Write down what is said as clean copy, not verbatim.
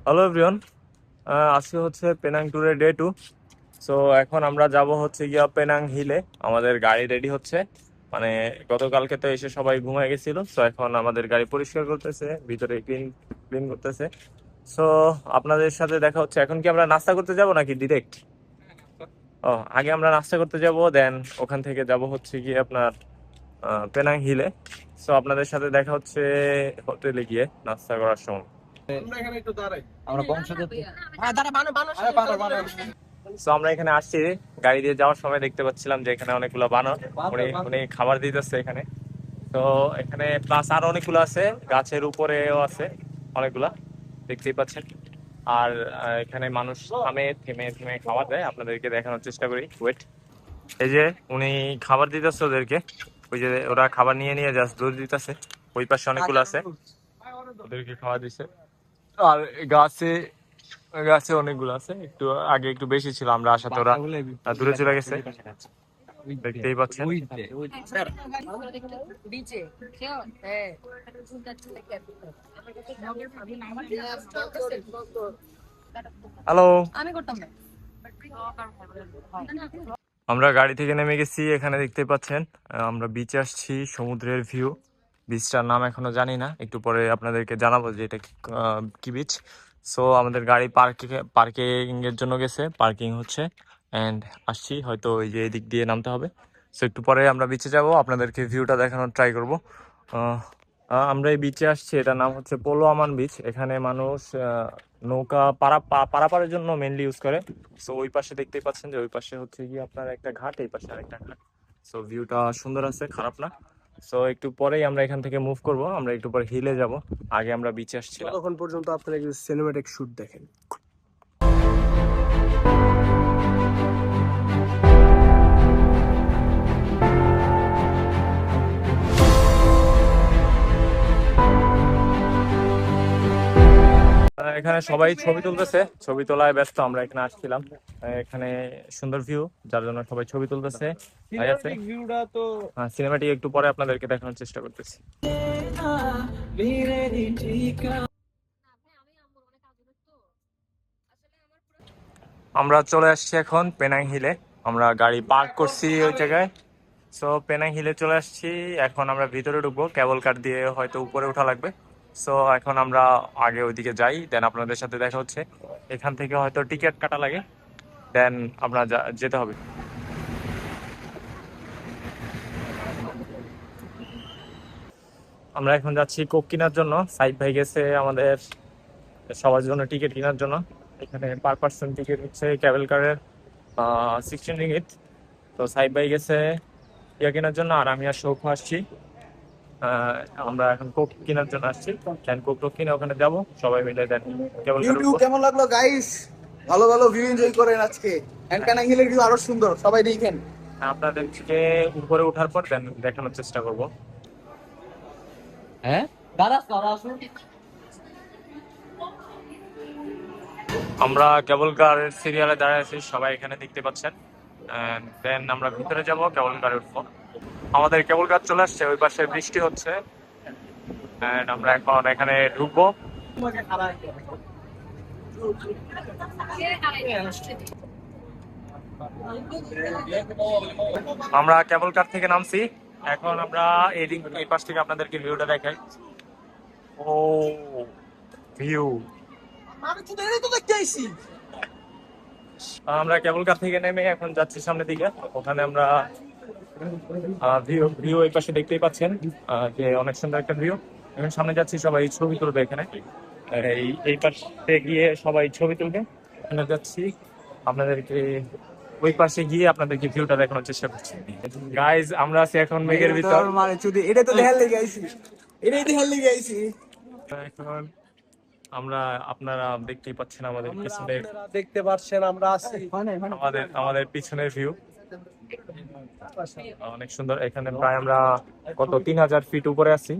Hello everyone, আজকে হচ্ছে Penang ট্যুরের ডে 2। সো এখন আমরা যাব হচ্ছে গিয়া পেনাং হিলে। আমাদের গাড়ি রেডি হচ্ছে, মানে গতকালকে তো এসে সবাই ঘুমায় গেছিল। সো এখন আমাদের গাড়ি পরিষ্কার করতেছে, ভিতরে ক্লিন ক্লিন করতেছে। সো আপনাদের সাথে দেখা হচ্ছে। এখন কি আমরা নাস্তা করতে যাব নাকি ডিরেক্ট? ও, আগে আমরা নাস্তা করতে যাব, দেন ওখান থেকে যাব হচ্ছে গিয়ে আপনার পেনাং হিলে। সো আপনাদের সাথে দেখা হচ্ছে হোটেলে গিয়ে নাস্তা করার সময়। আমরা বংশগত তো আমরা এখানে আসছি, গাড়ি দিয়ে যাওয়ার সময় দেখতে পাচ্ছিলাম যে এখানে অনেকগুলো বানর, উনি উনি খাবার দিতেছে এখানে। তো এখানে প্লাস আরো অনেকগুলো আছে, গাছের উপরেও আছে অনেকগুলা, দেখতেই পাচ্ছেন। আর এখানে মানুষ থামে, থেমে থেমে খাবার দেয়। আপনাদেরকে দেখানোর চেষ্টা করি, ওয়েট। এই যে উনি খাবার দিতেছে ওদেরকে, ওই যে ওরা খাবার নিয়ে নিয়ে জাস্ট দৌড় দিতেছে। ওই পাশে অনেকগুলো আছে, ওদেরকে খাবার দিচ্ছে। আর গাছে গাছে অনেকগুলো আছে, একটু আগে একটু বেশি ছিল আমরা আসাতে, ওরা দূরে চলে গেছে, দেখতেই পাচ্ছেন। হ্যালো, আমরা গাড়ি থেকে নেমে গেছি, এখানে দেখতে পাচ্ছেন। আমরা বিচে আসছি, সমুদ্রের ভিউ। বিচটার নাম এখনো জানি না, একটু পরে আপনাদেরকে জানাবো যে এটা কি বিচ। সো আমাদের গাড়ি পার্কিং এর জন্য গেছে, পার্কিং হচ্ছে এন্ড আসছি, হয়তো ওই যে এদিক দিয়ে নামতে হবে। সো একটু পরে আমরা বিচে যাব, আপনাদেরকে ভিউটা দেখানোর ট্রাই করব। আমরা এই বিচে আসছি, এটার নাম হচ্ছে পোলো আমান বিচ। এখানে মানুষ নৌকা পারাপারের জন্য মেনলি ইউজ করে। সো ওই পাশে দেখতেই পাচ্ছেন যে ওই পাশে হচ্ছে গিয়ে আপনার একটা ঘাট, এই পাশে আরেকটা ঘাট। সো ভিউটা সুন্দর আছে, খারাপ না। সো একটু পরেই আমরা এখান থেকে মুভ করব, আমরা একটু পরে হিলে যাব। আগে আমরা বিচে আসছি। ততক্ষণ পর্যন্ত আপনারা একটু সিনেম্যাটিক শুট দেখেন। এখানে সবাই ছবি তুলতেছে, ছবি তোলায় ব্যস্ত। আমরা এখানে আসছিলাম, এখানে সুন্দর ভিউ, যার জন্য সবাই ছবি তুলতেছে। ভিউটা তো সিনেমাটি একটু পরে আপনাদেরকে দেখানোর চেষ্টা করতেছি। আমরা চলে আসছি এখন পেনাং হিলে। আমরা গাড়ি পার্ক করছি ওই জায়গায়। সো পেনাং হিলে চলে আসছি, এখন আমরা ভিতরে ঢুকবো, কেবল কার দিয়ে হয়তো উপরে ওঠা লাগবে। সো এখন আমরা আগে ওইদিকে যাই, দেন আপনাদের সাথে দেখা হচ্ছে। এখান থেকে হয়তো টিকিট কাটা লাগে, দেন আমরা যেতে হবে। আমরা এখন যাচ্ছি কোক কেনার জন্য। সাইড ভাই গেছে আমাদের সবার জন্য টিকিট কেনার জন্য। এখানে পার পার্সন টিকিট হচ্ছে কেবল কারের 16 রিঙ্গিত। তো সাইড ভাই গেছে ইয়া কেনার জন্য, আর আমি আর সৌখ আসছি। আমরা এখন কোক কেনার জন্য আসছি, দেন কোক টোক কিনে ওখানে যাবো সবাই মিলে, দেন কেবল কার ভিউ কেমন লাগলো গাইস? ভালো ভালো ভিউ এনজয় করেন আজকে। এন্ড কানাঙ্গিলের ভিউ আরো সুন্দর, সবাই দেখেন। আপনাদেরকে উপরে ওঠার পর দেন দেখানোর চেষ্টা করব। হ্যাঁ দাদা সারা আসুন। আমরা কেবল কার সিরিয়ালে দাঁড়িয়ে আছি, সবাই এখানে দেখতে পাচ্ছেন। দেন আমরা ভিতরে যাব, কেবল কারে উঠবো। আমাদের কেবল কার চলে আসছে, ওই পাশে বৃষ্টি হচ্ছে। And আমরা এখন এখানে ঢুকবো। আমরা কেবল কার থেকে নামছি, এখন আমরা এই পাশ থেকে আপনাদেরকে ভিউটা দেখাই। ও ভিউ, আমরা কেবল কার থেকে নেমে এখন যাচ্ছি সামনের দিকে। ওখানে আমরা ভিউ ভিউ এই পাশে দেখতেই পাচ্ছেন, যে অনেক সুন্দর একটা ভিউ। এখন সামনে যাচ্ছি, সবাই ছবি তুলবে এখানে। এই পাশে গিয়ে সবাই ছবি তুলবে, এখানে যাচ্ছি। আপনাদেরকে ওই পাশে গিয়ে আপনাদেরকে ভিউটা দেখানোর চেষ্টা করছি। গাইজ, আমরা আছি এখন মেঘের ভিতর। মানে চুদি এটা তো দেখার লেগে আইছি, এটাই দেখার লেগে আইছি। এখন আমরা, আপনারা দেখতেই পাচ্ছেন আমাদের পিছনের, দেখতে পাচ্ছেন আমরা আছি আমাদের পিছনের ভিউ অনেক সুন্দর। এখানে প্রায় আমরা কত 3000 ফিট উপরে আছি।